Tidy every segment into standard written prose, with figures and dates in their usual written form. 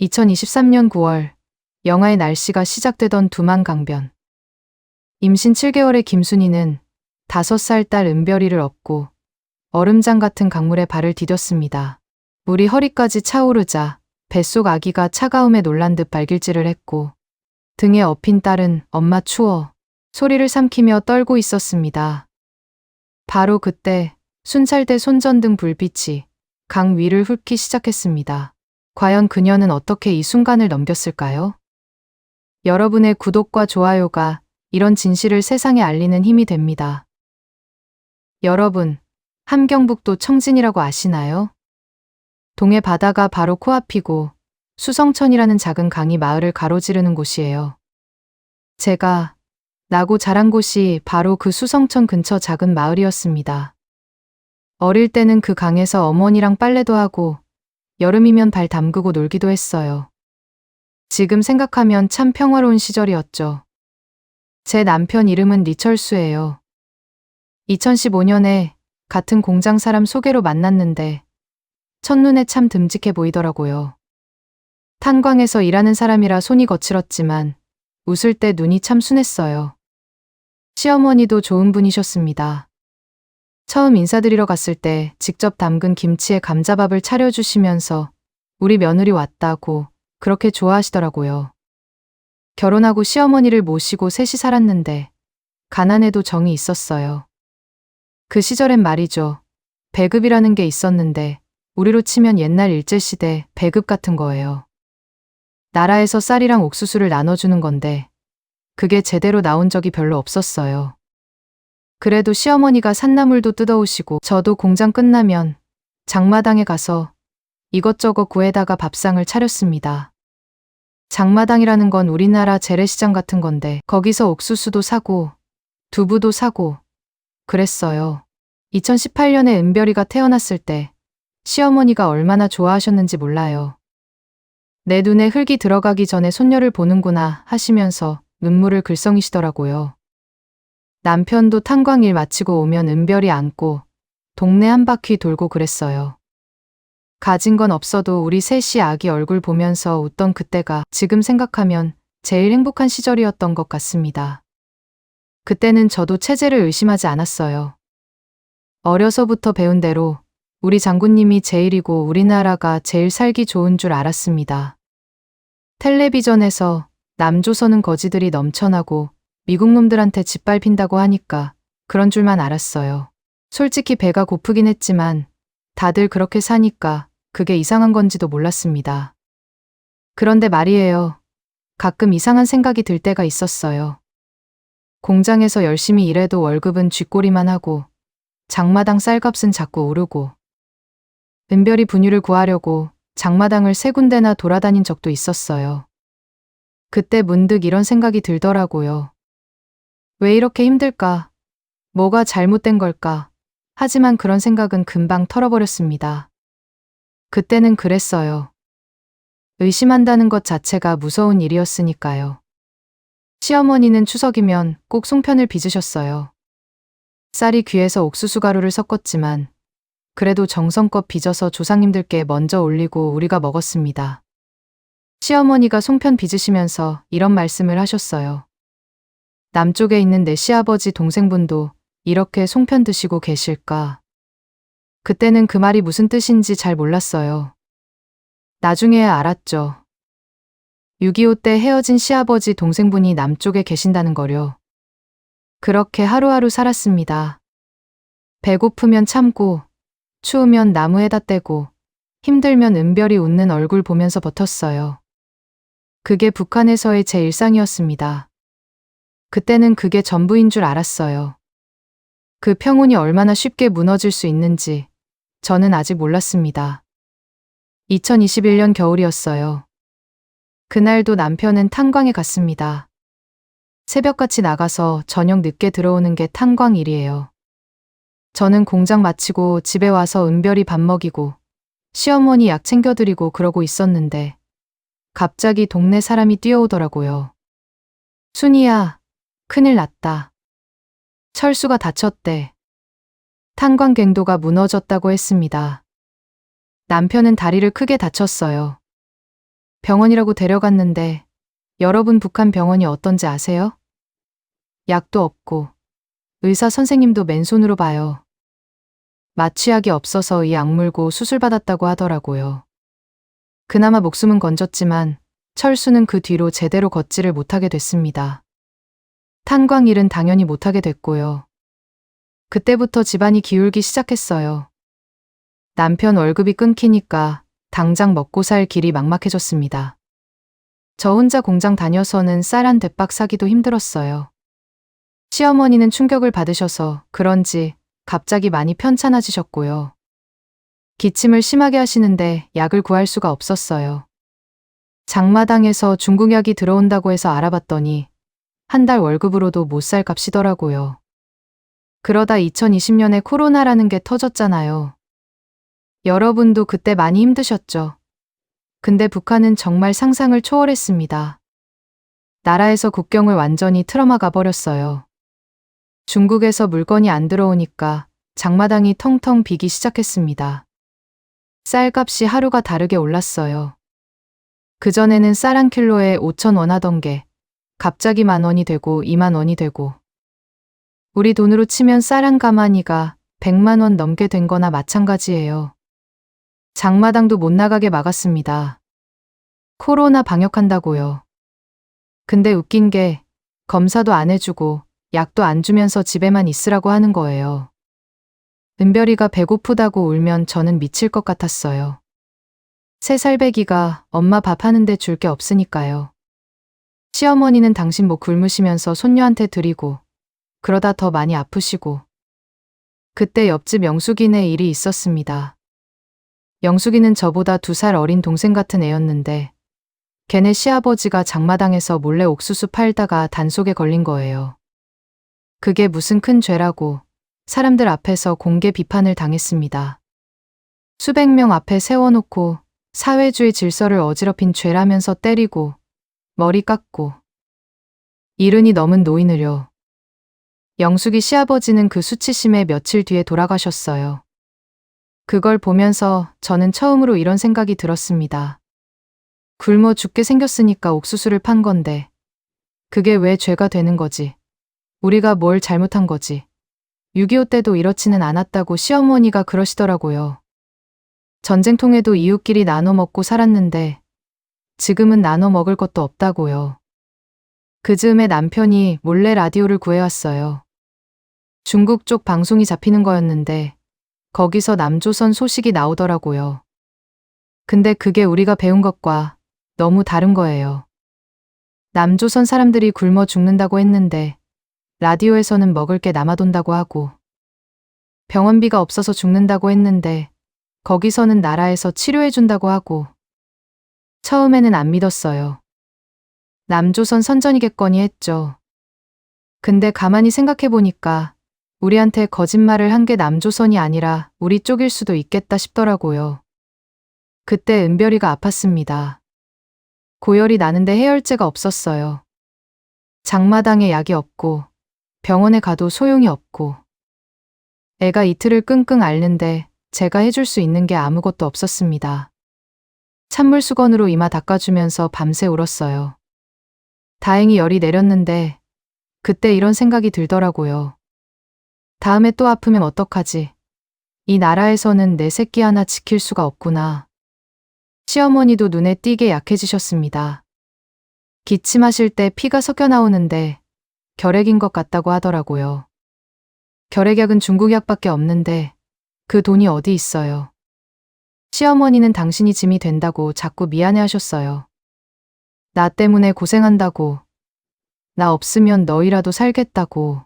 2023년 9월, 영하의 날씨가 시작되던 두만강변. 임신 7개월의 김순이는 5살 딸 은별이를 업고 얼음장 같은 강물에 발을 디뎠습니다. 물이 허리까지 차오르자 뱃속 아기가 차가움에 놀란 듯 발길질을 했고 등에 업힌 딸은 엄마 추워 소리를 삼키며 떨고 있었습니다. 바로 그때 순찰대 손전등 불빛이 강 위를 훑기 시작했습니다. 과연 그녀는 어떻게 이 순간을 넘겼을까요? 여러분의 구독과 좋아요가 이런 진실을 세상에 알리는 힘이 됩니다. 여러분, 함경북도 청진이라고 아시나요? 동해 바다가 바로 코앞이고 수성천이라는 작은 강이 마을을 가로지르는 곳이에요. 제가 나고 자란 곳이 바로 그 수성천 근처 작은 마을이었습니다. 어릴 때는 그 강에서 어머니랑 빨래도 하고 여름이면 발 담그고 놀기도 했어요. 지금 생각하면 참 평화로운 시절이었죠. 제 남편 이름은 리철수예요. 2015년에 같은 공장 사람 소개로 만났는데 첫눈에 참 듬직해 보이더라고요. 탄광에서 일하는 사람이라 손이 거칠었지만 웃을 때 눈이 참 순했어요. 시어머니도 좋은 분이셨습니다. 처음 인사드리러 갔을 때 직접 담근 김치에 감자밥을 차려주시면서 우리 며느리 왔다고 그렇게 좋아하시더라고요. 결혼하고 시어머니를 모시고 셋이 살았는데 가난해도 정이 있었어요. 그 시절엔 말이죠. 배급이라는 게 있었는데 우리로 치면 옛날 일제시대 배급 같은 거예요. 나라에서 쌀이랑 옥수수를 나눠주는 건데 그게 제대로 나온 적이 별로 없었어요. 그래도 시어머니가 산나물도 뜯어오시고 저도 공장 끝나면 장마당에 가서 이것저것 구해다가 밥상을 차렸습니다. 장마당이라는 건 우리나라 재래시장 같은 건데 거기서 옥수수도 사고 두부도 사고 그랬어요. 2018년에 은별이가 태어났을 때 시어머니가 얼마나 좋아하셨는지 몰라요. 내 눈에 흙이 들어가기 전에 손녀를 보는구나 하시면서 눈물을 글썽이시더라고요. 남편도 탄광일 마치고 오면 은별이 안고 동네 한 바퀴 돌고 그랬어요. 가진 건 없어도 우리 셋이 아기 얼굴 보면서 웃던 그때가 지금 생각하면 제일 행복한 시절이었던 것 같습니다. 그때는 저도 체제를 의심하지 않았어요. 어려서부터 배운 대로 우리 장군님이 제일이고 우리나라가 제일 살기 좋은 줄 알았습니다. 텔레비전에서 남조선은 거지들이 넘쳐나고 미국 놈들한테 짓밟힌다고 하니까 그런 줄만 알았어요. 솔직히 배가 고프긴 했지만 다들 그렇게 사니까 그게 이상한 건지도 몰랐습니다. 그런데 말이에요. 가끔 이상한 생각이 들 때가 있었어요. 공장에서 열심히 일해도 월급은 쥐꼬리만 하고 장마당 쌀값은 자꾸 오르고 은별이 분유를 구하려고 장마당을 3군데나 돌아다닌 적도 있었어요. 그때 문득 이런 생각이 들더라고요. 왜 이렇게 힘들까? 뭐가 잘못된 걸까? 하지만 그런 생각은 금방 털어버렸습니다. 그때는 그랬어요. 의심한다는 것 자체가 무서운 일이었으니까요. 시어머니는 추석이면 꼭 송편을 빚으셨어요. 쌀이 귀해서 옥수수 가루를 섞었지만 그래도 정성껏 빚어서 조상님들께 먼저 올리고 우리가 먹었습니다. 시어머니가 송편 빚으시면서 이런 말씀을 하셨어요. 남쪽에 있는 내 시아버지 동생분도 이렇게 송편 드시고 계실까? 그때는 그 말이 무슨 뜻인지 잘 몰랐어요. 나중에야 알았죠. 6.25 때 헤어진 시아버지 동생분이 남쪽에 계신다는 거요. 그렇게 하루하루 살았습니다. 배고프면 참고, 추우면 나무에다 떼고, 힘들면 은별이 웃는 얼굴 보면서 버텼어요. 그게 북한에서의 제 일상이었습니다. 그때는 그게 전부인 줄 알았어요. 그 평온이 얼마나 쉽게 무너질 수 있는지 저는 아직 몰랐습니다. 2021년 겨울이었어요. 그날도 남편은 탄광에 갔습니다. 새벽같이 나가서 저녁 늦게 들어오는 게 탄광 일이에요. 저는 공장 마치고 집에 와서 은별이 밥 먹이고 시어머니 약 챙겨드리고 그러고 있었는데 갑자기 동네 사람이 뛰어오더라고요. 순이야, 큰일 났다. 철수가 다쳤대. 탄광갱도가 무너졌다고 했습니다. 남편은 다리를 크게 다쳤어요. 병원이라고 데려갔는데 여러분 북한 병원이 어떤지 아세요? 약도 없고 의사 선생님도 맨손으로 봐요. 마취약이 없어서 이 악물고 수술받았다고 하더라고요. 그나마 목숨은 건졌지만 철수는 그 뒤로 제대로 걷지를 못하게 됐습니다. 탄광 일은 당연히 못하게 됐고요. 그때부터 집안이 기울기 시작했어요. 남편 월급이 끊기니까 당장 먹고 살 길이 막막해졌습니다. 저 혼자 공장 다녀서는 쌀 한 대박 사기도 힘들었어요. 시어머니는 충격을 받으셔서 그런지 갑자기 많이 편찮아지셨고요. 기침을 심하게 하시는데 약을 구할 수가 없었어요. 장마당에서 중국약이 들어온다고 해서 알아봤더니 한 달 월급으로도 못 살 값이더라고요. 그러다 2020년에 코로나라는 게 터졌잖아요. 여러분도 그때 많이 힘드셨죠? 근데 북한은 정말 상상을 초월했습니다. 나라에서 국경을 완전히 틀어막아 버렸어요. 중국에서 물건이 안 들어오니까 장마당이 텅텅 비기 시작했습니다. 쌀값이 하루가 다르게 올랐어요. 그전에는 쌀 한 킬로에 5,000원 하던 게 갑자기 10,000원이 되고 20,000원이 되고 우리 돈으로 치면 쌀 한 가마니가 100만 원 넘게 된 거나 마찬가지예요. 장마당도 못 나가게 막았습니다. 코로나 방역한다고요. 근데 웃긴 게 검사도 안 해주고 약도 안 주면서 집에만 있으라고 하는 거예요. 은별이가 배고프다고 울면 저는 미칠 것 같았어요. 3살배기가 엄마 밥 하는데 줄 게 없으니까요. 시어머니는 당신 목 굶으시면서 손녀한테 드리고 그러다 더 많이 아프시고 그때 옆집 영숙이네 일이 있었습니다. 영숙이는 저보다 2살 어린 동생 같은 애였는데 걔네 시아버지가 장마당에서 몰래 옥수수 팔다가 단속에 걸린 거예요. 그게 무슨 큰 죄라고 사람들 앞에서 공개 비판을 당했습니다. 수백 명 앞에 세워놓고 사회주의 질서를 어지럽힌 죄라면서 때리고 머리 깎고 이른이 넘은 노인을요. 영숙이 시아버지는 그 수치심에 며칠 뒤에 돌아가셨어요. 그걸 보면서 저는 처음으로 이런 생각이 들었습니다. 굶어 죽게 생겼으니까 옥수수를 판 건데 그게 왜 죄가 되는 거지? 우리가 뭘 잘못한 거지? 6.25 때도 이렇지는 않았다고 시어머니가 그러시더라고요. 전쟁통에도 이웃끼리 나눠 먹고 살았는데 지금은 나눠 먹을 것도 없다고요. 그 즈음에 남편이 몰래 라디오를 구해왔어요. 중국 쪽 방송이 잡히는 거였는데 거기서 남조선 소식이 나오더라고요. 근데 그게 우리가 배운 것과 너무 다른 거예요. 남조선 사람들이 굶어 죽는다고 했는데 라디오에서는 먹을 게 남아돈다고 하고 병원비가 없어서 죽는다고 했는데 거기서는 나라에서 치료해준다고 하고 처음에는 안 믿었어요. 남조선 선전이겠거니 했죠. 근데 가만히 생각해보니까 우리한테 거짓말을 한 게 남조선이 아니라 우리 쪽일 수도 있겠다 싶더라고요. 그때 은별이가 아팠습니다. 고열이 나는데 해열제가 없었어요. 장마당에 약이 없고 병원에 가도 소용이 없고 애가 이틀을 끙끙 앓는데 제가 해줄 수 있는 게 아무것도 없었습니다. 찬물 수건으로 이마 닦아주면서 밤새 울었어요. 다행히 열이 내렸는데 그때 이런 생각이 들더라고요. 다음에 또 아프면 어떡하지? 이 나라에서는 내 새끼 하나 지킬 수가 없구나. 시어머니도 눈에 띄게 약해지셨습니다. 기침하실 때 피가 섞여 나오는데 결핵인 것 같다고 하더라고요. 결핵약은 중국약밖에 없는데 그 돈이 어디 있어요. 시어머니는 당신이 짐이 된다고 자꾸 미안해 하셨어요. 나 때문에 고생한다고, 나 없으면 너희라도 살겠다고.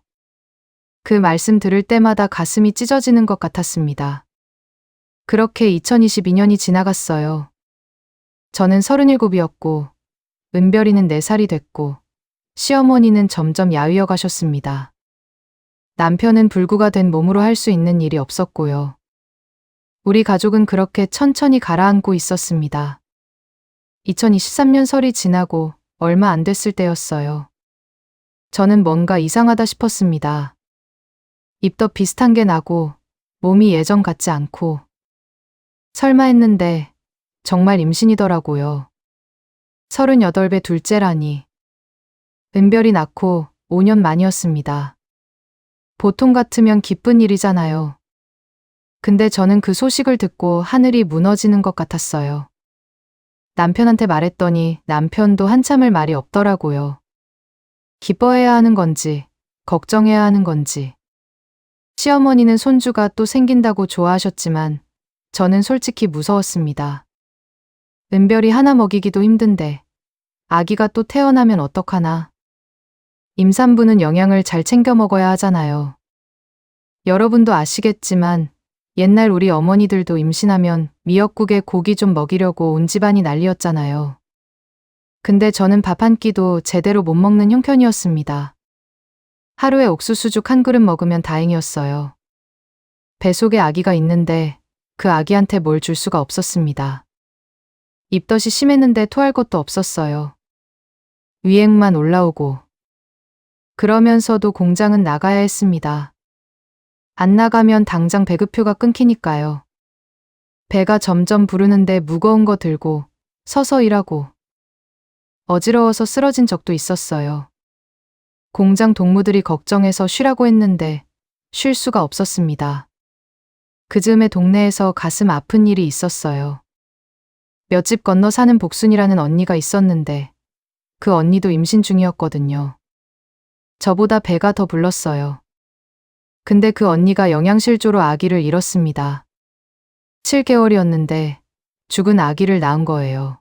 그 말씀 들을 때마다 가슴이 찢어지는 것 같았습니다. 그렇게 2022년이 지나갔어요. 저는 37이었고, 은별이는 4살이 됐고, 시어머니는 점점 야위어 가셨습니다. 남편은 불구가 된 몸으로 할 수 있는 일이 없었고요. 우리 가족은 그렇게 천천히 가라앉고 있었습니다. 2023년 설이 지나고 얼마 안 됐을 때였어요. 저는 뭔가 이상하다 싶었습니다. 입도 비슷한 게 나고 몸이 예전 같지 않고 설마 했는데 정말 임신이더라고요. 38배 둘째라니. 은별이 낳고 5년 만이었습니다. 보통 같으면 기쁜 일이잖아요. 근데 저는 그 소식을 듣고 하늘이 무너지는 것 같았어요. 남편한테 말했더니 남편도 한참을 말이 없더라고요. 기뻐해야 하는 건지, 걱정해야 하는 건지. 시어머니는 손주가 또 생긴다고 좋아하셨지만 저는 솔직히 무서웠습니다. 은별이 하나 먹이기도 힘든데 아기가 또 태어나면 어떡하나. 임산부는 영양을 잘 챙겨 먹어야 하잖아요. 여러분도 아시겠지만 옛날 우리 어머니들도 임신하면 미역국에 고기 좀 먹이려고 온 집안이 난리였잖아요. 근데 저는 밥 한 끼도 제대로 못 먹는 형편이었습니다. 하루에 옥수수죽 한 그릇 먹으면 다행이었어요. 뱃속에 아기가 있는데 그 아기한테 뭘 줄 수가 없었습니다. 입덧이 심했는데 토할 것도 없었어요. 위액만 올라오고. 그러면서도 공장은 나가야 했습니다. 안 나가면 당장 배급표가 끊기니까요. 배가 점점 부르는데 무거운 거 들고 서서 일하고. 어지러워서 쓰러진 적도 있었어요. 공장 동무들이 걱정해서 쉬라고 했는데 쉴 수가 없었습니다. 그 즈음에 동네에서 가슴 아픈 일이 있었어요. 몇 집 건너 사는 복순이라는 언니가 있었는데 그 언니도 임신 중이었거든요. 저보다 배가 더 불렀어요. 근데 그 언니가 영양실조로 아기를 잃었습니다. 7개월이었는데 죽은 아기를 낳은 거예요.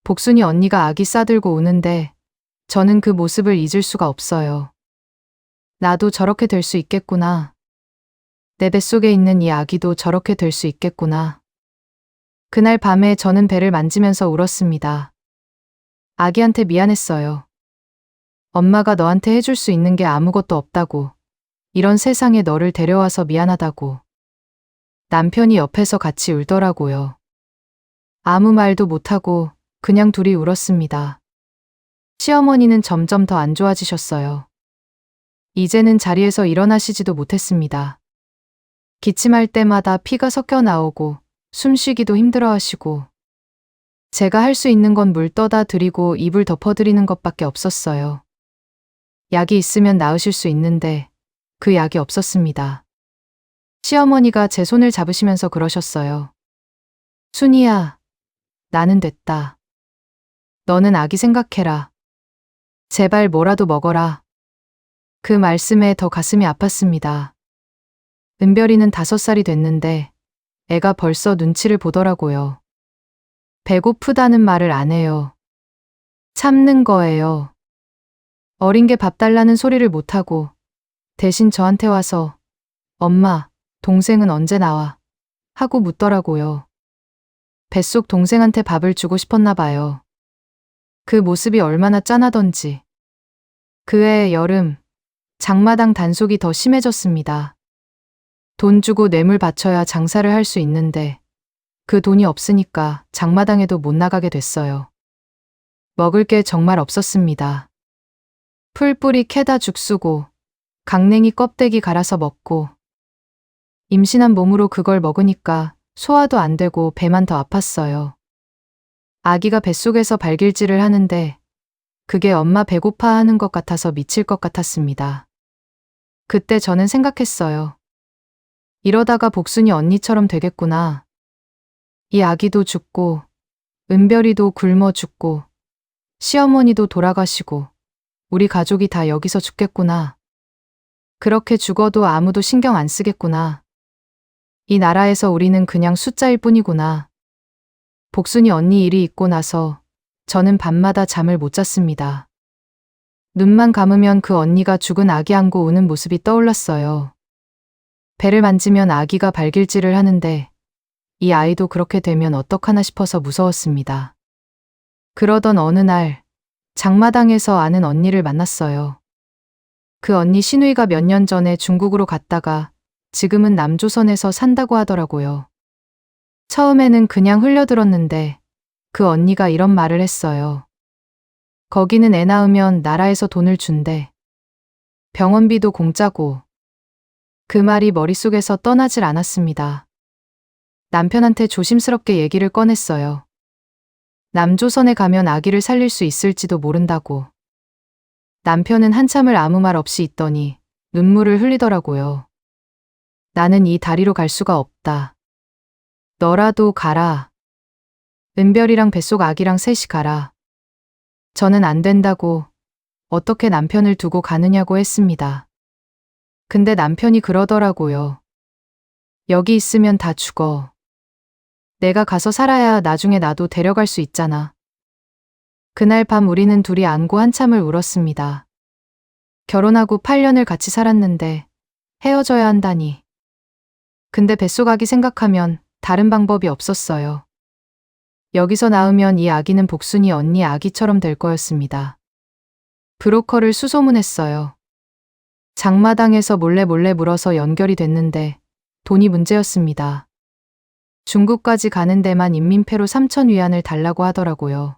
복순이 언니가 아기 싸들고 우는데 저는 그 모습을 잊을 수가 없어요. 나도 저렇게 될 수 있겠구나. 내 뱃속에 있는 이 아기도 저렇게 될 수 있겠구나. 그날 밤에 저는 배를 만지면서 울었습니다. 아기한테 미안했어요. 엄마가 너한테 해줄 수 있는 게 아무것도 없다고. 이런 세상에 너를 데려와서 미안하다고. 남편이 옆에서 같이 울더라고요. 아무 말도 못하고 그냥 둘이 울었습니다. 시어머니는 점점 더 안 좋아지셨어요. 이제는 자리에서 일어나시지도 못했습니다. 기침할 때마다 피가 섞여 나오고 숨쉬기도 힘들어 하시고 제가 할 수 있는 건 물 떠다 드리고 이불 덮어드리는 것밖에 없었어요. 약이 있으면 나으실 수 있는데 그 약이 없었습니다. 시어머니가 제 손을 잡으시면서 그러셨어요. 순이야, 나는 됐다. 너는 아기 생각해라. 제발 뭐라도 먹어라. 그 말씀에 더 가슴이 아팠습니다. 은별이는 5살이 됐는데 애가 벌써 눈치를 보더라고요. 배고프다는 말을 안 해요. 참는 거예요. 어린 게 밥 달라는 소리를 못하고 대신 저한테 와서 엄마, 동생은 언제 나와? 하고 묻더라고요. 뱃속 동생한테 밥을 주고 싶었나 봐요. 그 모습이 얼마나 짠하던지. 그 해 여름, 장마당 단속이 더 심해졌습니다. 돈 주고 뇌물 바쳐야 장사를 할 수 있는데 그 돈이 없으니까 장마당에도 못 나가게 됐어요. 먹을 게 정말 없었습니다. 풀뿌리 캐다 죽 쓰고 강냉이 껍데기 갈아서 먹고 임신한 몸으로 그걸 먹으니까 소화도 안 되고 배만 더 아팠어요. 아기가 뱃속에서 발길질을 하는데 그게 엄마 배고파하는 것 같아서 미칠 것 같았습니다. 그때 저는 생각했어요. 이러다가 복순이 언니처럼 되겠구나. 이 아기도 죽고 은별이도 굶어 죽고 시어머니도 돌아가시고 우리 가족이 다 여기서 죽겠구나. 그렇게 죽어도 아무도 신경 안 쓰겠구나. 이 나라에서 우리는 그냥 숫자일 뿐이구나. 복순이 언니 일이 있고 나서 저는 밤마다 잠을 못 잤습니다. 눈만 감으면 그 언니가 죽은 아기 안고 우는 모습이 떠올랐어요. 배를 만지면 아기가 발길질을 하는데 이 아이도 그렇게 되면 어떡하나 싶어서 무서웠습니다. 그러던 어느 날 장마당에서 아는 언니를 만났어요. 그 언니 시누이가 몇 년 전에 중국으로 갔다가 지금은 남조선에서 산다고 하더라고요. 처음에는 그냥 흘려들었는데 그 언니가 이런 말을 했어요. 거기는 애 낳으면 나라에서 돈을 준대. 병원비도 공짜고. 그 말이 머릿속에서 떠나질 않았습니다. 남편한테 조심스럽게 얘기를 꺼냈어요. 남조선에 가면 아기를 살릴 수 있을지도 모른다고. 남편은 한참을 아무 말 없이 있더니 눈물을 흘리더라고요. 나는 이 다리로 갈 수가 없다. 너라도 가라. 은별이랑 뱃속 아기랑 셋이 가라. 저는 안 된다고, 어떻게 남편을 두고 가느냐고 했습니다. 근데 남편이 그러더라고요. 여기 있으면 다 죽어. 내가 가서 살아야 나중에 나도 데려갈 수 있잖아. 그날 밤 우리는 둘이 안고 한참을 울었습니다. 결혼하고 8년을 같이 살았는데 헤어져야 한다니. 근데 뱃속 아기 생각하면 다른 방법이 없었어요. 여기서 낳으면 이 아기는 복순이 언니 아기처럼 될 거였습니다. 브로커를 수소문했어요. 장마당에서 몰래 물어서 연결이 됐는데 돈이 문제였습니다. 중국까지 가는 데만 인민폐로 3천 위안을 달라고 하더라고요.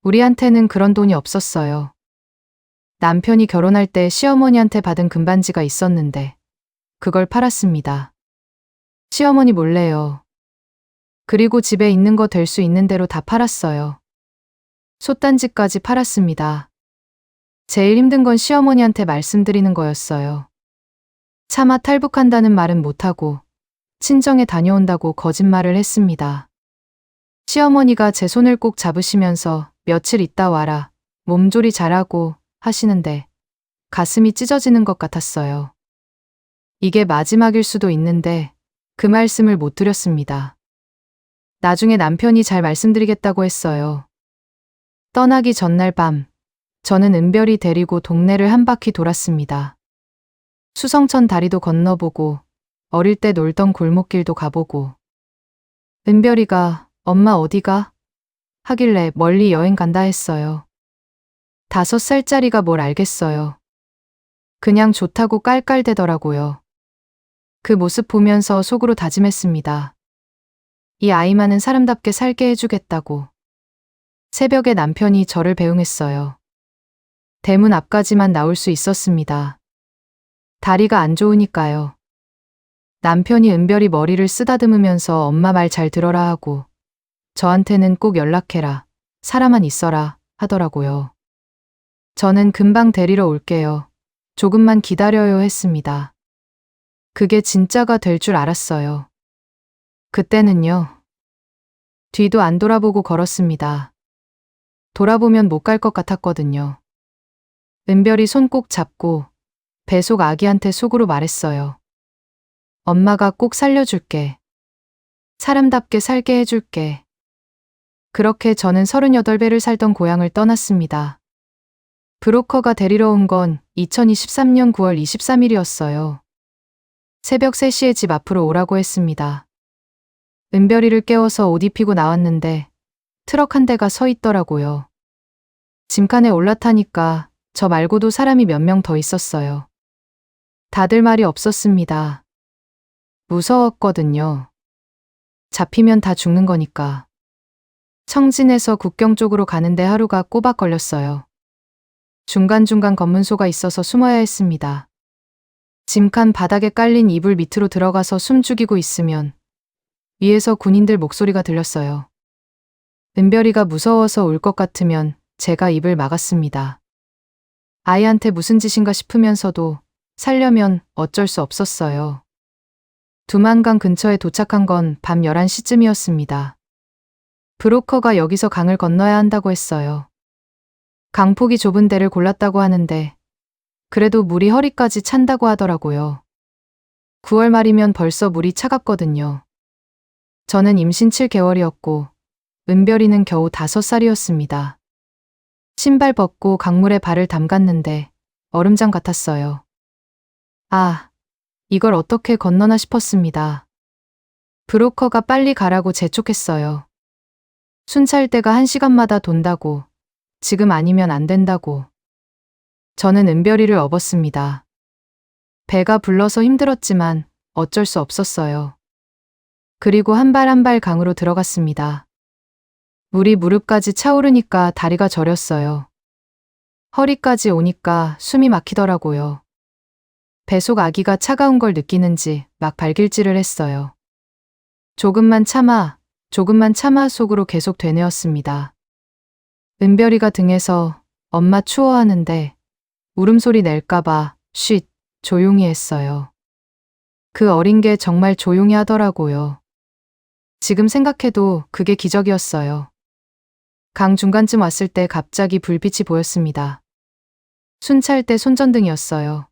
우리한테는 그런 돈이 없었어요. 남편이 결혼할 때 시어머니한테 받은 금반지가 있었는데 그걸 팔았습니다. 시어머니 몰래요. 그리고 집에 있는 거 될 수 있는 대로 다 팔았어요. 솥단지까지 팔았습니다. 제일 힘든 건 시어머니한테 말씀드리는 거였어요. 차마 탈북한다는 말은 못하고 친정에 다녀온다고 거짓말을 했습니다. 시어머니가 제 손을 꼭 잡으시면서 며칠 있다 와라, 몸조리 잘하고 하시는데 가슴이 찢어지는 것 같았어요. 이게 마지막일 수도 있는데 그 말씀을 못 드렸습니다. 나중에 남편이 잘 말씀드리겠다고 했어요. 떠나기 전날 밤, 저는 은별이 데리고 동네를 한 바퀴 돌았습니다. 수성천 다리도 건너보고 어릴 때 놀던 골목길도 가보고. 은별이가 엄마 어디가? 하길래 멀리 여행 간다 했어요. 5살짜리가 뭘 알겠어요. 그냥 좋다고 깔깔대더라고요. 그 모습 보면서 속으로 다짐했습니다. 이 아이만은 사람답게 살게 해주겠다고. 새벽에 남편이 저를 배웅했어요. 대문 앞까지만 나올 수 있었습니다. 다리가 안 좋으니까요. 남편이 은별이 머리를 쓰다듬으면서 엄마 말 잘 들어라 하고 저한테는 꼭 연락해라, 살아만 있어라 하더라고요. 저는 금방 데리러 올게요. 조금만 기다려요 했습니다. 그게 진짜가 될 줄 알았어요. 그때는요. 뒤도 안 돌아보고 걸었습니다. 돌아보면 못 갈 것 같았거든요. 은별이 손 꼭 잡고 뱃속 아기한테 속으로 말했어요. 엄마가 꼭 살려줄게. 사람답게 살게 해줄게. 그렇게 저는 38배를 살던 고향을 떠났습니다. 브로커가 데리러 온 건 2023년 9월 23일이었어요. 새벽 3시에 집 앞으로 오라고 했습니다. 은별이를 깨워서 옷 입히고 나왔는데 트럭 한 대가 서 있더라고요. 짐칸에 올라타니까 저 말고도 사람이 몇 명 더 있었어요. 다들 말이 없었습니다. 무서웠거든요. 잡히면 다 죽는 거니까. 청진에서 국경 쪽으로 가는데 하루가 꼬박 걸렸어요. 중간중간 검문소가 있어서 숨어야 했습니다. 짐칸 바닥에 깔린 이불 밑으로 들어가서 숨 죽이고 있으면 위에서 군인들 목소리가 들렸어요. 은별이가 무서워서 울 것 같으면 제가 입을 막았습니다. 아이한테 무슨 짓인가 싶으면서도 살려면 어쩔 수 없었어요. 두만강 근처에 도착한 건 밤 11시쯤이었습니다. 브로커가 여기서 강을 건너야 한다고 했어요. 강폭이 좁은 데를 골랐다고 하는데 그래도 물이 허리까지 찬다고 하더라고요. 9월 말이면 벌써 물이 차갑거든요. 저는 임신 7개월이었고 은별이는 겨우 5살이었습니다. 신발 벗고 강물에 발을 담갔는데 얼음장 같았어요. 아, 이걸 어떻게 건너나 싶었습니다. 브로커가 빨리 가라고 재촉했어요. 순찰 대가 1시간마다 돈다고, 지금 아니면 안 된다고. 저는 은별이를 업었습니다. 배가 불러서 힘들었지만 어쩔 수 없었어요. 그리고 한 발 한 발 강으로 들어갔습니다. 물이 무릎까지 차오르니까 다리가 저렸어요. 허리까지 오니까 숨이 막히더라고요. 뱃속 아기가 차가운 걸 느끼는지 막 발길질을 했어요. 조금만 참아, 조금만 참아 속으로 계속 되뇌었습니다. 은별이가 등에서 엄마 추워하는데 울음소리 낼까봐 쉿 조용히 했어요. 그 어린 게 정말 조용히 하더라고요. 지금 생각해도 그게 기적이었어요. 강 중간쯤 왔을 때 갑자기 불빛이 보였습니다. 순찰 때 손전등이었어요.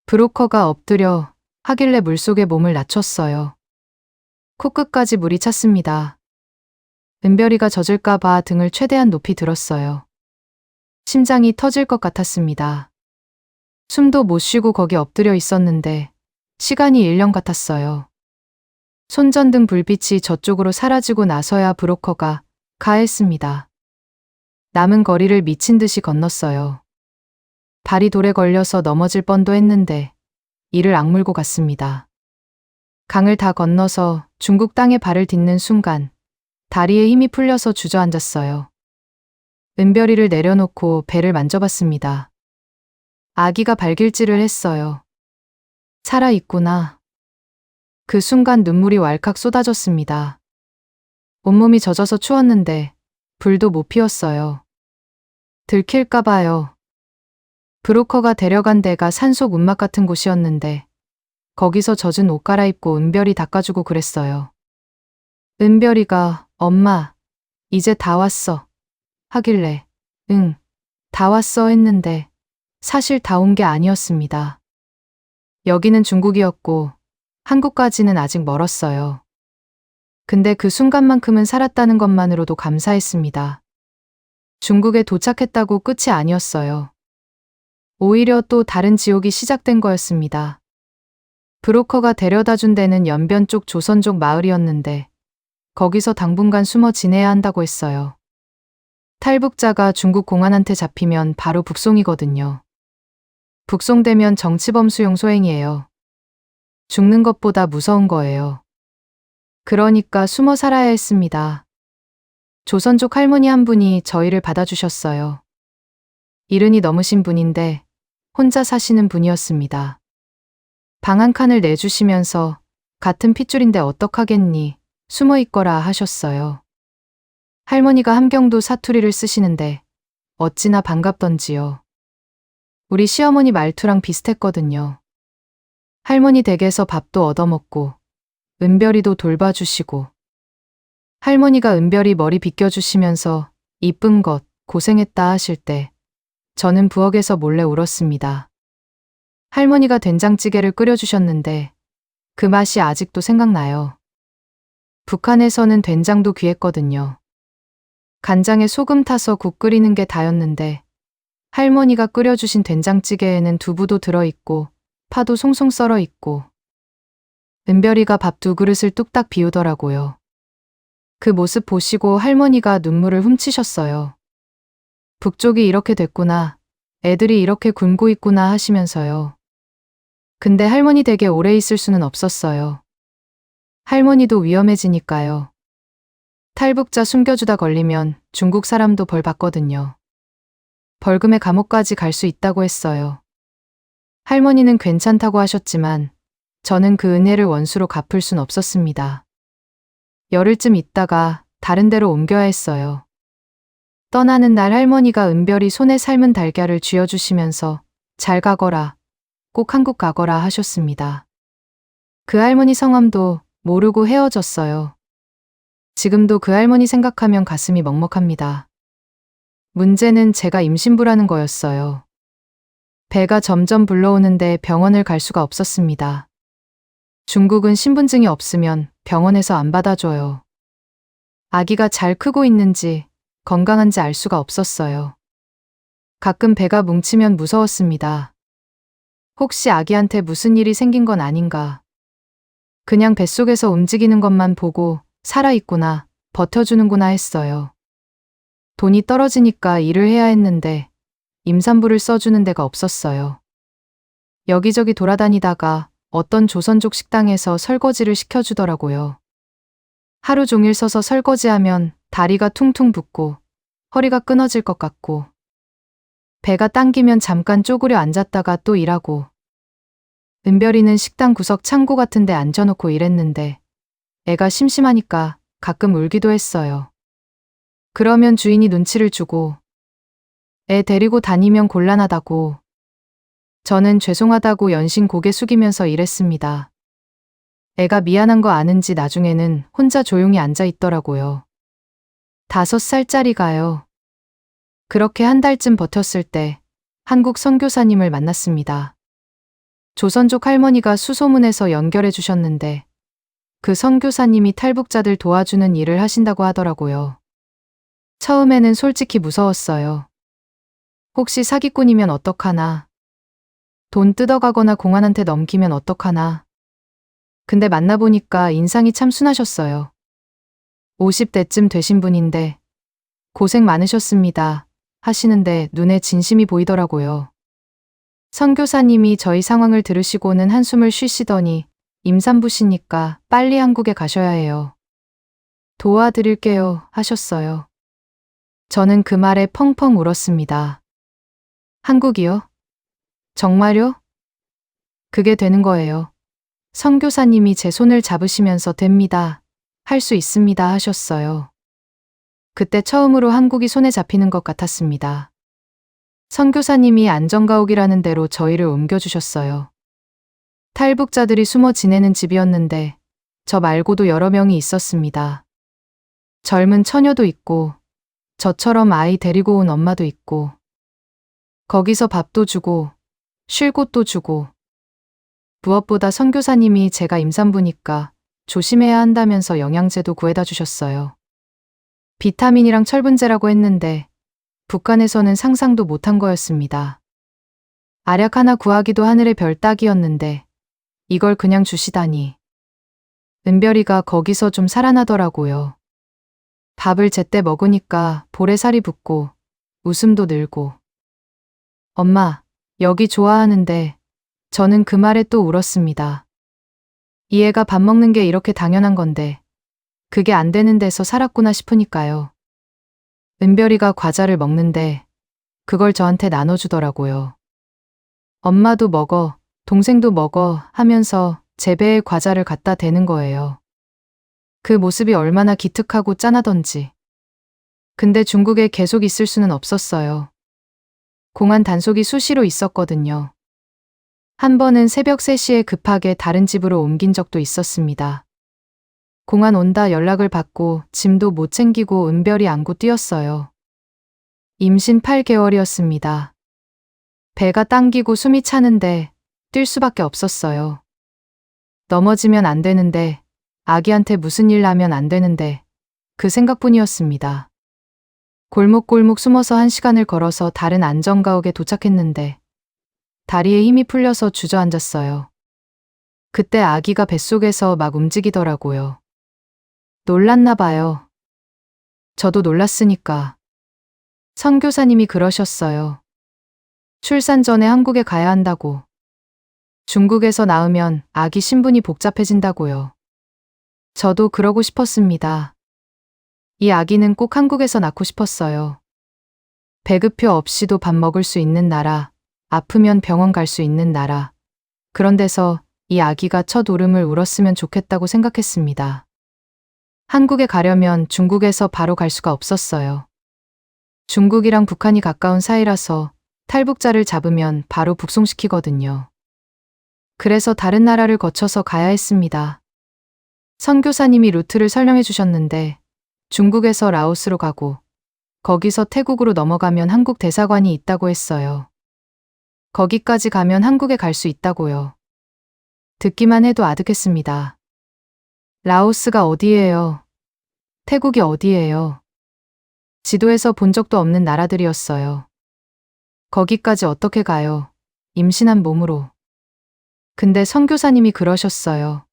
브로커가 엎드려 하길래 물속에 몸을 낮췄어요. 코끝까지 물이 찼습니다. 은별이가 젖을까봐 등을 최대한 높이 들었어요. 심장이 터질 것 같았습니다. 숨도 못 쉬고 거기 엎드려 있었는데 시간이 1년 같았어요. 손전등 불빛이 저쪽으로 사라지고 나서야 브로커가 가했습니다. 남은 거리를 미친 듯이 건넜어요. 발이 돌에 걸려서 넘어질 뻔도 했는데 이를 악물고 갔습니다. 강을 다 건너서 중국 땅에 발을 딛는 순간 다리에 힘이 풀려서 주저앉았어요. 은별이를 내려놓고 배를 만져봤습니다. 아기가 발길질을 했어요. 살아있구나. 그 순간 눈물이 왈칵 쏟아졌습니다. 온몸이 젖어서 추웠는데 불도 못 피웠어요. 들킬까봐요. 브로커가 데려간 데가 산속 운막 같은 곳이었는데 거기서 젖은 옷 갈아입고 은별이 닦아주고 그랬어요. 은별이가 엄마, 이제 다 왔어. 하길래 응, 다 왔어 했는데 사실 다 온 게 아니었습니다. 여기는 중국이었고 한국까지는 아직 멀었어요. 근데 그 순간만큼은 살았다는 것만으로도 감사했습니다. 중국에 도착했다고 끝이 아니었어요. 오히려 또 다른 지옥이 시작된 거였습니다. 브로커가 데려다 준 데는 연변 쪽 조선족 마을이었는데 거기서 당분간 숨어 지내야 한다고 했어요. 탈북자가 중국 공안한테 잡히면 바로 북송이거든요. 북송되면 정치범수용 소행이에요. 죽는 것보다 무서운 거예요. 그러니까 숨어 살아야 했습니다. 조선족 할머니 한 분이 저희를 받아주셨어요. 이른이 넘으신 분인데 혼자 사시는 분이었습니다. 방 한 칸을 내주시면서 같은 핏줄인데 어떡하겠니 숨어 있거라 하셨어요. 할머니가 함경도 사투리를 쓰시는데 어찌나 반갑던지요. 우리 시어머니 말투랑 비슷했거든요. 할머니 댁에서 밥도 얻어먹고 은별이도 돌봐주시고 할머니가 은별이 머리 빗겨주시면서 이쁜 것 고생했다 하실 때 저는 부엌에서 몰래 울었습니다. 할머니가 된장찌개를 끓여주셨는데 그 맛이 아직도 생각나요. 북한에서는 된장도 귀했거든요. 간장에 소금 타서 국 끓이는 게 다였는데 할머니가 끓여주신 된장찌개에는 두부도 들어있고 파도 송송 썰어 있고 은별이가 밥 2그릇을 뚝딱 비우더라고요. 그 모습 보시고 할머니가 눈물을 훔치셨어요. 북쪽이 이렇게 됐구나. 애들이 이렇게 굶고 있구나 하시면서요. 근데 할머니 댁에 오래 있을 수는 없었어요. 할머니도 위험해지니까요. 탈북자 숨겨주다 걸리면 중국 사람도 벌 받거든요. 벌금에 감옥까지 갈 수 있다고 했어요. 할머니는 괜찮다고 하셨지만 저는 그 은혜를 원수로 갚을 순 없었습니다. 열흘쯤 있다가 다른 데로 옮겨야 했어요. 떠나는 날 할머니가 은별이 손에 삶은 달걀을 쥐어주시면서 잘 가거라, 꼭 한국 가거라 하셨습니다. 그 할머니 성함도 모르고 헤어졌어요. 지금도 그 할머니 생각하면 가슴이 먹먹합니다. 문제는 제가 임신부라는 거였어요. 배가 점점 불러오는데 병원을 갈 수가 없었습니다. 중국은 신분증이 없으면 병원에서 안 받아줘요. 아기가 잘 크고 있는지 건강한지 알 수가 없었어요. 가끔 배가 뭉치면 무서웠습니다. 혹시 아기한테 무슨 일이 생긴 건 아닌가. 그냥 뱃속에서 움직이는 것만 보고 살아있구나, 버텨주는구나 했어요. 돈이 떨어지니까 일을 해야 했는데 임산부를 써주는 데가 없었어요. 여기저기 돌아다니다가 어떤 조선족 식당에서 설거지를 시켜주더라고요. 하루 종일 서서 설거지하면 다리가 퉁퉁 붓고 허리가 끊어질 것 같고 배가 당기면 잠깐 쪼그려 앉았다가 또 일하고 은별이는 식당 구석 창고 같은 데 앉아놓고 일했는데 애가 심심하니까 가끔 울기도 했어요. 그러면 주인이 눈치를 주고 애 데리고 다니면 곤란하다고 저는 죄송하다고 연신 고개 숙이면서 일했습니다. 애가 미안한 거 아는지 나중에는 혼자 조용히 앉아 있더라고요. 5살짜리가요. 그렇게 한 달쯤 버텼을 때 한국 선교사님을 만났습니다. 조선족 할머니가 수소문해서 연결해 주셨는데 그 선교사님이 탈북자들 도와주는 일을 하신다고 하더라고요. 처음에는 솔직히 무서웠어요. 혹시 사기꾼이면 어떡하나? 돈 뜯어가거나 공안한테 넘기면 어떡하나? 근데 만나보니까 인상이 참 순하셨어요. 50대쯤 되신 분인데 고생 많으셨습니다 하시는데 눈에 진심이 보이더라고요. 선교사님이 저희 상황을 들으시고는 한숨을 쉬시더니 임산부시니까 빨리 한국에 가셔야 해요. 도와드릴게요 하셨어요. 저는 그 말에 펑펑 울었습니다. 한국이요? 정말요? 그게 되는 거예요. 선교사님이 제 손을 잡으시면서 됩니다. 할 수 있습니다 하셨어요. 그때 처음으로 한국이 손에 잡히는 것 같았습니다. 선교사님이 안전가옥이라는 데로 저희를 옮겨주셨어요. 탈북자들이 숨어 지내는 집이었는데 저 말고도 여러 명이 있었습니다. 젊은 처녀도 있고 저처럼 아이 데리고 온 엄마도 있고 거기서 밥도 주고 쉴 곳도 주고 무엇보다 선교사님이 제가 임산부니까 조심해야 한다면서 영양제도 구해다 주셨어요. 비타민이랑 철분제라고 했는데 북한에서는 상상도 못한 거였습니다. 알약 하나 구하기도 하늘의 별 따기였는데 이걸 그냥 주시다니. 은별이가 거기서 좀 살아나더라고요. 밥을 제때 먹으니까 볼에 살이 붙고 웃음도 늘고. 엄마, 여기 좋아하는데 저는 그 말에 또 울었습니다. 이 애가 밥 먹는 게 이렇게 당연한 건데 그게 안 되는 데서 살았구나 싶으니까요. 은별이가 과자를 먹는데 그걸 저한테 나눠주더라고요. 엄마도 먹어, 동생도 먹어 하면서 제 배에 과자를 갖다 대는 거예요. 그 모습이 얼마나 기특하고 짠하던지. 근데 중국에 계속 있을 수는 없었어요. 공안 단속이 수시로 있었거든요. 한 번은 새벽 3시에 급하게 다른 집으로 옮긴 적도 있었습니다. 공안 온다 연락을 받고 짐도 못 챙기고 은별이 안고 뛰었어요. 임신 8개월이었습니다. 배가 당기고 숨이 차는데 뛸 수밖에 없었어요. 넘어지면 안 되는데, 아기한테 무슨 일 나면 안 되는데, 그 생각뿐이었습니다. 골목골목 숨어서 1시간을 걸어서 다른 안전가옥에 도착했는데 다리에 힘이 풀려서 주저앉았어요. 그때 아기가 뱃속에서 막 움직이더라고요. 놀랐나 봐요. 저도 놀랐으니까. 선교사님이 그러셨어요. 출산 전에 한국에 가야 한다고. 중국에서 낳으면 아기 신분이 복잡해진다고요. 저도 그러고 싶었습니다. 이 아기는 꼭 한국에서 낳고 싶었어요. 배급표 없이도 밥 먹을 수 있는 나라, 아프면 병원 갈 수 있는 나라. 그런 데서 이 아기가 첫 울음을 울었으면 좋겠다고 생각했습니다. 한국에 가려면 중국에서 바로 갈 수가 없었어요. 중국이랑 북한이 가까운 사이라서 탈북자를 잡으면 바로 북송시키거든요. 그래서 다른 나라를 거쳐서 가야 했습니다. 선교사님이 루트를 설명해 주셨는데 중국에서 라오스로 가고 거기서 태국으로 넘어가면 한국 대사관이 있다고 했어요. 거기까지 가면 한국에 갈 수 있다고요. 듣기만 해도 아득했습니다. 라오스가 어디예요? 태국이 어디예요? 지도에서 본 적도 없는 나라들이었어요. 거기까지 어떻게 가요? 임신한 몸으로. 근데 선교사님이 그러셨어요.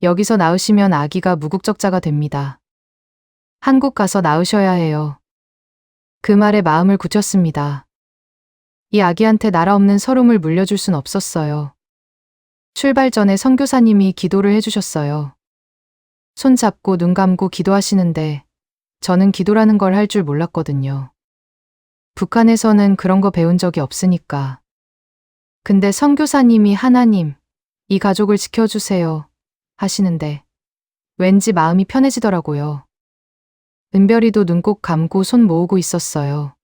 여기서 낳으시면 아기가 무국적자가 됩니다. 한국 가서 낳으셔야 해요. 그 말에 마음을 굳혔습니다. 이 아기한테 나라 없는 서름을 물려줄 순 없었어요. 출발 전에 선교사님이 기도를 해주셨어요. 손 잡고 눈 감고 기도하시는데 저는 기도라는 걸 할 줄 몰랐거든요. 북한에서는 그런 거 배운 적이 없으니까. 근데 선교사님이 하나님, 이 가족을 지켜주세요 하시는데 왠지 마음이 편해지더라고요. 은별이도 눈 꼭 감고 손 모으고 있었어요.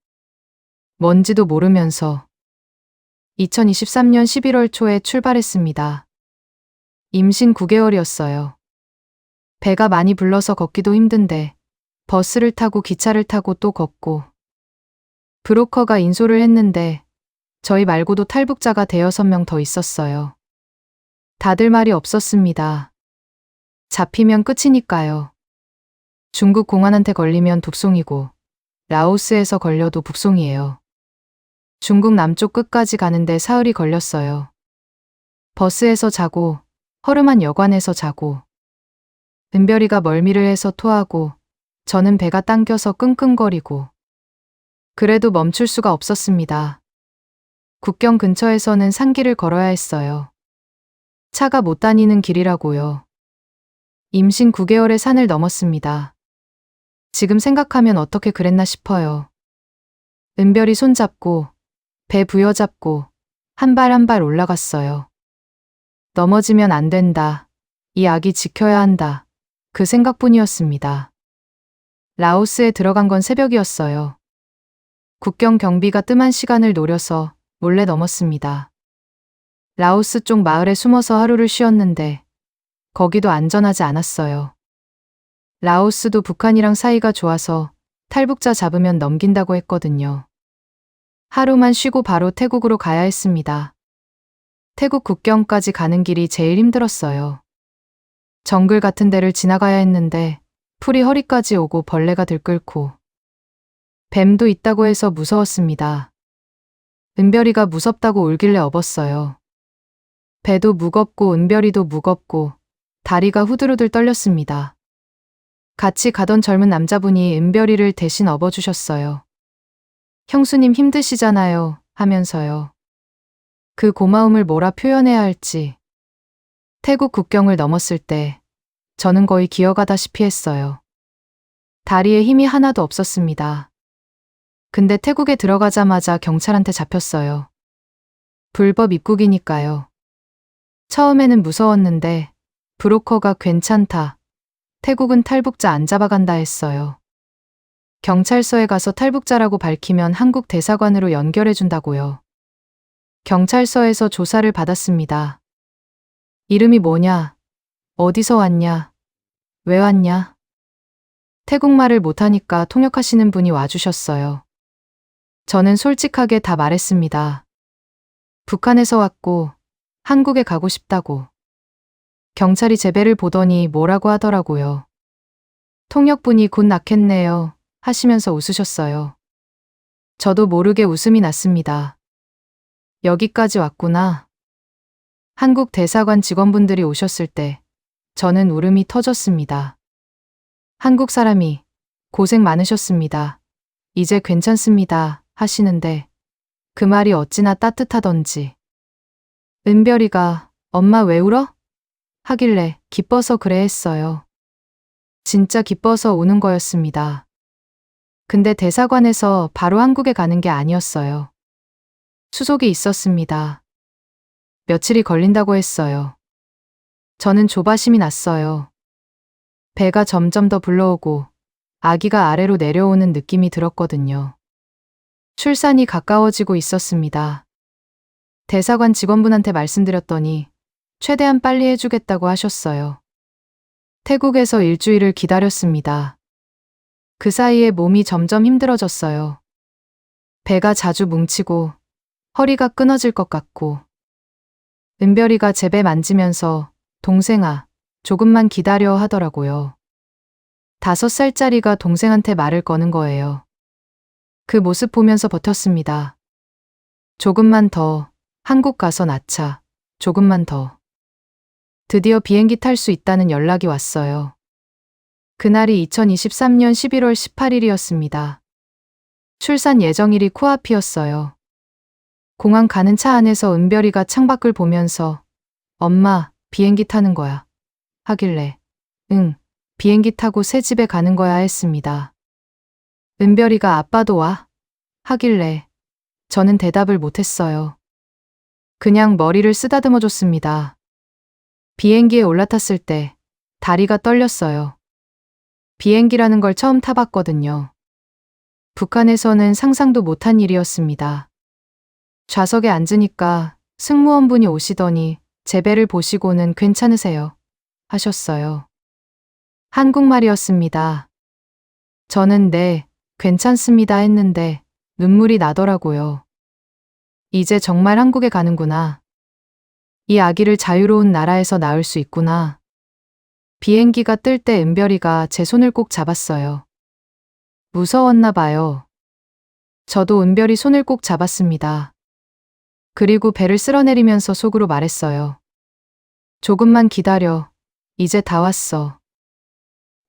뭔지도 모르면서 2023년 11월 초에 출발했습니다. 임신 9개월이었어요. 배가 많이 불러서 걷기도 힘든데 버스를 타고 기차를 타고 또 걷고. 브로커가 인솔을 했는데 저희 말고도 탈북자가 대여섯 명 더 있었어요. 다들 말이 없었습니다. 잡히면 끝이니까요. 중국 공안한테 걸리면 북송이고 라오스에서 걸려도 북송이에요. 중국 남쪽 끝까지 가는데 사흘이 걸렸어요. 버스에서 자고 허름한 여관에서 자고. 은별이가 멀미를 해서 토하고 저는 배가 당겨서 끙끙거리고. 그래도 멈출 수가 없었습니다. 국경 근처에서는 산길을 걸어야 했어요. 차가 못 다니는 길이라고요. 임신 9개월의 산을 넘었습니다. 지금 생각하면 어떻게 그랬나 싶어요. 은별이 손잡고 배 부여잡고 한 발 한 발 올라갔어요. 넘어지면 안 된다. 이 아기 지켜야 한다. 그 생각뿐이었습니다. 라오스에 들어간 건 새벽이었어요. 국경 경비가 뜸한 시간을 노려서 몰래 넘었습니다. 라오스 쪽 마을에 숨어서 하루를 쉬었는데 거기도 안전하지 않았어요. 라오스도 북한이랑 사이가 좋아서 탈북자 잡으면 넘긴다고 했거든요. 하루만 쉬고 바로 태국으로 가야 했습니다. 태국 국경까지 가는 길이 제일 힘들었어요. 정글 같은 데를 지나가야 했는데 풀이 허리까지 오고 벌레가 들끓고. 뱀도 있다고 해서 무서웠습니다. 은별이가 무섭다고 울길래 업었어요. 배도 무겁고 은별이도 무겁고 다리가 후들후들 떨렸습니다. 같이 가던 젊은 남자분이 은별이를 대신 업어주셨어요. 형수님 힘드시잖아요 하면서요. 그 고마움을 뭐라 표현해야 할지. 태국 국경을 넘었을 때 저는 거의 기어가다시피 했어요. 다리에 힘이 하나도 없었습니다. 근데 태국에 들어가자마자 경찰한테 잡혔어요. 불법 입국이니까요. 처음에는 무서웠는데 브로커가 괜찮다. 태국은 탈북자 안 잡아간다 했어요. 경찰서에 가서 탈북자라고 밝히면 한국 대사관으로 연결해준다고요. 경찰서에서 조사를 받았습니다. 이름이 뭐냐? 어디서 왔냐? 왜 왔냐? 태국말을 못하니까 통역하시는 분이 와주셨어요. 저는 솔직하게 다 말했습니다. 북한에서 왔고 한국에 가고 싶다고. 경찰이 제 배를 보더니 뭐라고 하더라고요. 통역분이 곧 낳겠네요 하시면서 웃으셨어요. 저도 모르게 웃음이 났습니다. 여기까지 왔구나. 한국 대사관 직원분들이 오셨을 때 저는 울음이 터졌습니다. 한국 사람이 고생 많으셨습니다. 이제 괜찮습니다 하시는데 그 말이 어찌나 따뜻하던지. 은별이가 엄마 왜 울어? 하길래 기뻐서 그래 했어요. 진짜 기뻐서 우는 거였습니다. 근데 대사관에서 바로 한국에 가는 게 아니었어요. 수속이 있었습니다. 며칠이 걸린다고 했어요. 저는 조바심이 났어요. 배가 점점 더 불러오고 아기가 아래로 내려오는 느낌이 들었거든요. 출산이 가까워지고 있었습니다. 대사관 직원분한테 말씀드렸더니 최대한 빨리 해주겠다고 하셨어요. 태국에서 일주일을 기다렸습니다. 그 사이에 몸이 점점 힘들어졌어요. 배가 자주 뭉치고 허리가 끊어질 것 같고. 은별이가 제 배 만지면서 동생아, 조금만 기다려 하더라고요. 5살짜리가 동생한테 말을 거는 거예요. 그 모습 보면서 버텼습니다. 조금만 더, 한국 가서 낳자. 조금만 더. 드디어 비행기 탈 수 있다는 연락이 왔어요. 그날이 2023년 11월 18일이었습니다. 출산 예정일이 코앞이었어요. 공항 가는 차 안에서 은별이가 창밖을 보면서 엄마, 비행기 타는 거야. 하길래 응, 비행기 타고 새 집에 가는 거야 했습니다. 은별이가 아빠도 와? 하길래 저는 대답을 못했어요. 그냥 머리를 쓰다듬어 줬습니다. 비행기에 올라탔을 때 다리가 떨렸어요. 비행기라는 걸 처음 타봤거든요. 북한에서는 상상도 못한 일이었습니다. 좌석에 앉으니까 승무원분이 오시더니 제 배를 보시고는 괜찮으세요? 하셨어요. 한국말이었습니다. 저는 네, 괜찮습니다 했는데 눈물이 나더라고요. 이제 정말 한국에 가는구나. 이 아기를 자유로운 나라에서 낳을 수 있구나. 비행기가 뜰 때 은별이가 제 손을 꼭 잡았어요. 무서웠나 봐요. 저도 은별이 손을 꼭 잡았습니다. 그리고 배를 쓸어내리면서 속으로 말했어요. 조금만 기다려. 이제 다 왔어.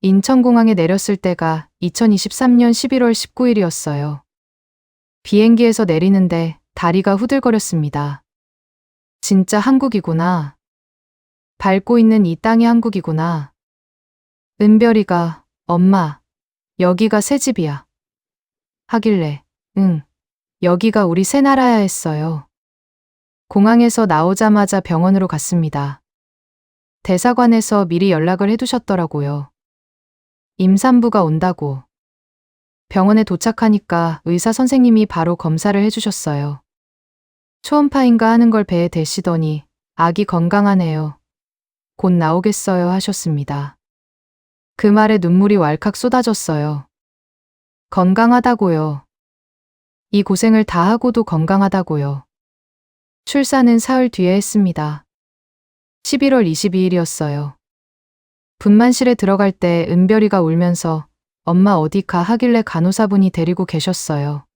인천공항에 내렸을 때가 2023년 11월 19일이었어요. 비행기에서 내리는데 다리가 후들거렸습니다. 진짜 한국이구나. 밟고 있는 이 땅이 한국이구나. 은별이가 엄마, 여기가 새 집이야. 하길래 응, 여기가 우리 새 나라야 했어요. 공항에서 나오자마자 병원으로 갔습니다. 대사관에서 미리 연락을 해두셨더라고요. 임산부가 온다고. 병원에 도착하니까 의사 선생님이 바로 검사를 해주셨어요. 초음파인가 하는 걸 배에 대시더니 아기 건강하네요. 곧 나오겠어요 하셨습니다. 그 말에 눈물이 왈칵 쏟아졌어요. 건강하다고요. 이 고생을 다 하고도 건강하다고요. 출산은 사흘 뒤에 했습니다. 11월 22일이었어요. 분만실에 들어갈 때 은별이가 울면서 엄마 어디 가 하길래 간호사분이 데리고 계셨어요.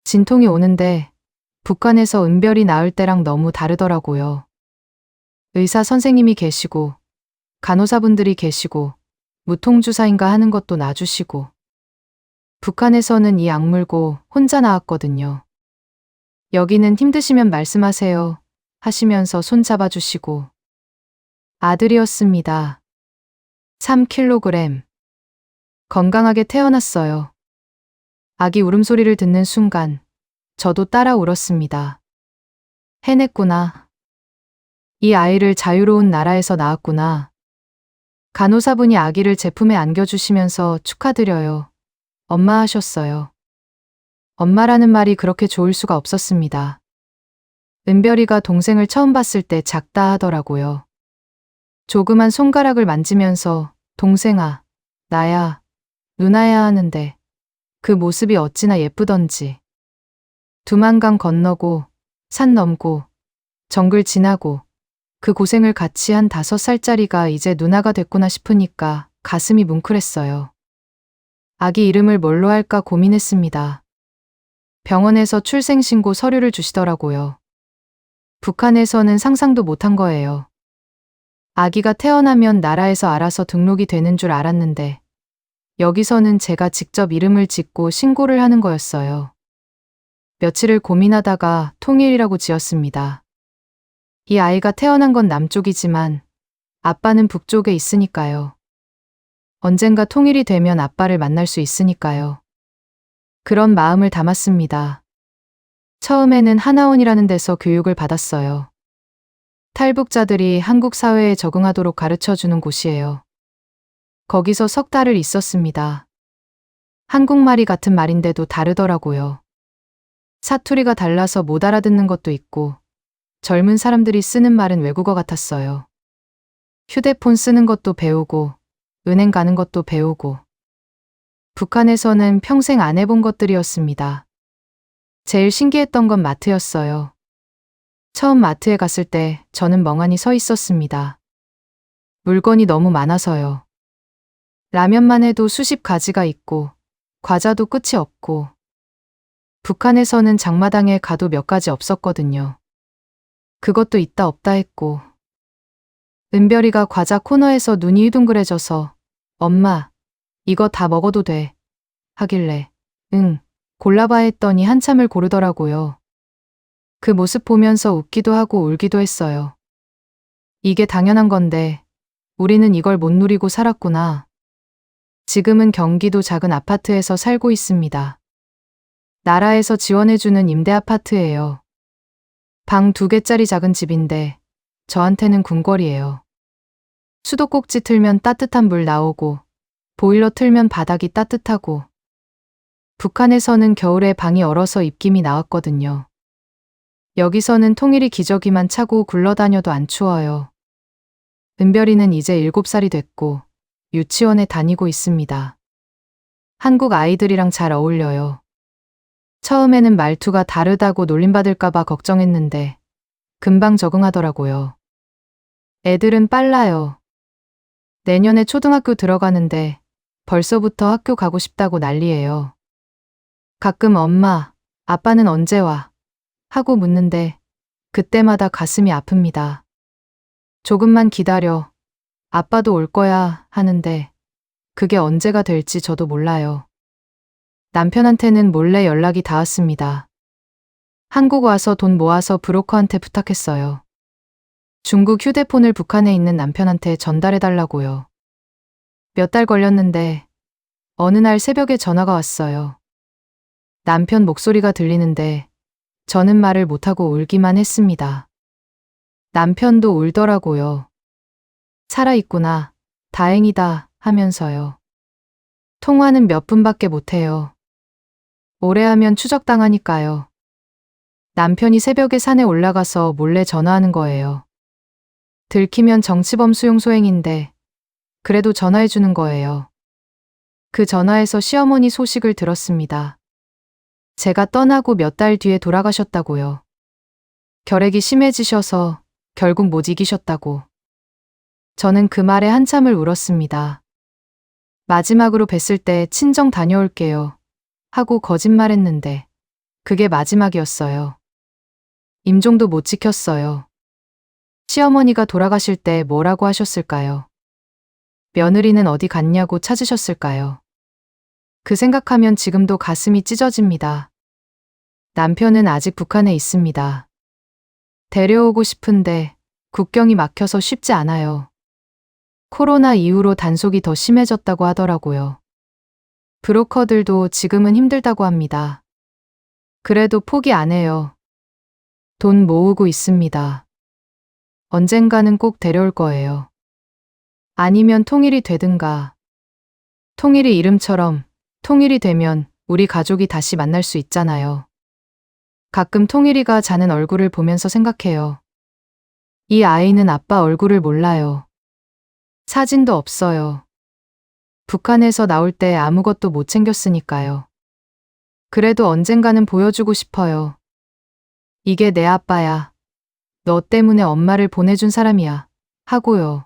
진통이 오는데 북한에서 은별이 낳을 때랑 너무 다르더라고요. 의사 선생님이 계시고 간호사분들이 계시고 무통주사인가 하는 것도 놔주시고 북한에서는 이 악물고 혼자 나왔거든요. 여기는 힘드시면 말씀하세요 하시면서 손 잡아주시고 아들이었습니다. 3kg. 건강하게 태어났어요. 아기 울음소리를 듣는 순간 저도 따라 울었습니다. 해냈구나. 이 아이를 자유로운 나라에서 낳았구나. 간호사분이 아기를 제 품에 안겨주시면서 축하드려요. 엄마 하셨어요. 엄마라는 말이 그렇게 좋을 수가 없었습니다. 은별이가 동생을 처음 봤을 때 작다 하더라고요. 조그만 손가락을 만지면서 동생아, 나야, 누나야 하는데 그 모습이 어찌나 예쁘던지. 두만강 건너고 산 넘고 정글 지나고 그 고생을 같이 한 5살짜리가 이제 누나가 됐구나 싶으니까 가슴이 뭉클했어요. 아기 이름을 뭘로 할까 고민했습니다. 병원에서 출생신고 서류를 주시더라고요. 북한에서는 상상도 못한 거예요. 아기가 태어나면 나라에서 알아서 등록이 되는 줄 알았는데 여기서는 제가 직접 이름을 짓고 신고를 하는 거였어요. 며칠을 고민하다가 통일이라고 지었습니다. 이 아이가 태어난 건 남쪽이지만 아빠는 북쪽에 있으니까요. 언젠가 통일이 되면 아빠를 만날 수 있으니까요. 그런 마음을 담았습니다. 처음에는 하나원이라는 데서 교육을 받았어요. 탈북자들이 한국 사회에 적응하도록 가르쳐주는 곳이에요. 거기서 석 달을 있었습니다. 한국말이 같은 말인데도 다르더라고요. 사투리가 달라서 못 알아듣는 것도 있고 젊은 사람들이 쓰는 말은 외국어 같았어요. 휴대폰 쓰는 것도 배우고 은행 가는 것도 배우고 북한에서는 평생 안 해본 것들이었습니다. 제일 신기했던 건 마트였어요. 처음 마트에 갔을 때 저는 멍하니 서 있었습니다. 물건이 너무 많아서요. 라면만 해도 수십 가지가 있고 과자도 끝이 없고 북한에서는 장마당에 가도 몇 가지 없었거든요. 그것도 있다 없다 했고 은별이가 과자 코너에서 눈이 휘둥그레져서 엄마, 이거 다 먹어도 돼 하길래 응, 골라봐 했더니 한참을 고르더라고요. 그 모습 보면서 웃기도 하고 울기도 했어요. 이게 당연한 건데 우리는 이걸 못 누리고 살았구나. 지금은 경기도 작은 아파트에서 살고 있습니다. 나라에서 지원해주는 임대 아파트예요. 방 2개짜리 작은 집인데 저한테는 궁궐이에요. 수도꼭지 틀면 따뜻한 물 나오고 보일러 틀면 바닥이 따뜻하고 북한에서는 겨울에 방이 얼어서 입김이 나왔거든요. 여기서는 통일이 기저귀만 차고 굴러다녀도 안 추워요. 은별이는 이제 7살이 됐고 유치원에 다니고 있습니다. 한국 아이들이랑 잘 어울려요. 처음에는 말투가 다르다고 놀림받을까봐 걱정했는데 금방 적응하더라고요. 애들은 빨라요. 내년에 초등학교 들어가는데 벌써부터 학교 가고 싶다고 난리예요. 가끔 엄마, 아빠는 언제 와? 하고 묻는데 그때마다 가슴이 아픕니다. 조금만 기다려. 아빠도 올 거야 하는데 그게 언제가 될지 저도 몰라요. 남편한테는 몰래 연락이 닿았습니다. 한국 와서 돈 모아서 브로커한테 부탁했어요. 중국 휴대폰을 북한에 있는 남편한테 전달해달라고요. 몇 달 걸렸는데 어느 날 새벽에 전화가 왔어요. 남편 목소리가 들리는데 저는 말을 못하고 울기만 했습니다. 남편도 울더라고요. 살아있구나. 다행이다 하면서요. 통화는 몇 분밖에 못해요. 오래 하면 추적당하니까요. 남편이 새벽에 산에 올라가서 몰래 전화하는 거예요. 들키면 정치범 수용 소행인데 그래도 전화해 주는 거예요. 그 전화에서 시어머니 소식을 들었습니다. 제가 떠나고 몇 달 뒤에 돌아가셨다고요. 결핵이 심해지셔서 결국 못 이기셨다고. 저는 그 말에 한참을 울었습니다. 마지막으로 뵀을 때 친정 다녀올게요. 하고 거짓말했는데 그게 마지막이었어요. 임종도 못 지켰어요. 시어머니가 돌아가실 때 뭐라고 하셨을까요? 며느리는 어디 갔냐고 찾으셨을까요? 그 생각하면 지금도 가슴이 찢어집니다. 남편은 아직 북한에 있습니다. 데려오고 싶은데 국경이 막혀서 쉽지 않아요. 코로나 이후로 단속이 더 심해졌다고 하더라고요. 브로커들도 지금은 힘들다고 합니다. 그래도 포기 안 해요. 돈 모으고 있습니다. 언젠가는 꼭 데려올 거예요. 아니면 통일이 되든가. 통일이 이름처럼 통일이 되면 우리 가족이 다시 만날 수 있잖아요. 가끔 통일이가 자는 얼굴을 보면서 생각해요. 이 아이는 아빠 얼굴을 몰라요. 사진도 없어요. 북한에서 나올 때 아무것도 못 챙겼으니까요. 그래도 언젠가는 보여주고 싶어요. 이게 내 아빠야. 너 때문에 엄마를 보내준 사람이야. 하고요.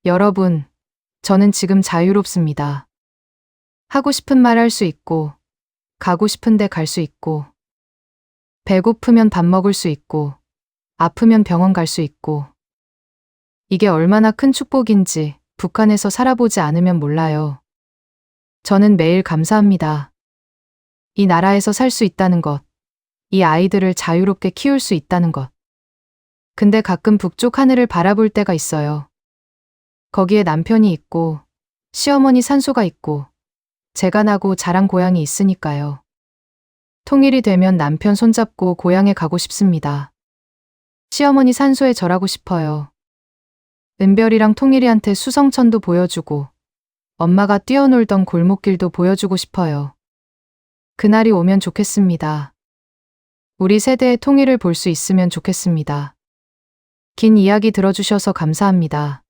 여러분, 저는 지금 자유롭습니다. 하고 싶은 말 할 수 있고, 가고 싶은데 갈 수 있고, 배고프면 밥 먹을 수 있고, 아프면 병원 갈 수 있고. 이게 얼마나 큰 축복인지 북한에서 살아보지 않으면 몰라요. 저는 매일 감사합니다. 이 나라에서 살 수 있다는 것, 이 아이들을 자유롭게 키울 수 있다는 것. 근데 가끔 북쪽 하늘을 바라볼 때가 있어요. 거기에 남편이 있고, 시어머니 산소가 있고, 제가 나고 자란 고향이 있으니까요. 통일이 되면 남편 손잡고 고향에 가고 싶습니다. 시어머니 산소에 절하고 싶어요. 은별이랑 통일이한테 수성천도 보여주고 엄마가 뛰어놀던 골목길도 보여주고 싶어요. 그날이 오면 좋겠습니다. 우리 세대의 통일을 볼 수 있으면 좋겠습니다. 긴 이야기 들어주셔서 감사합니다.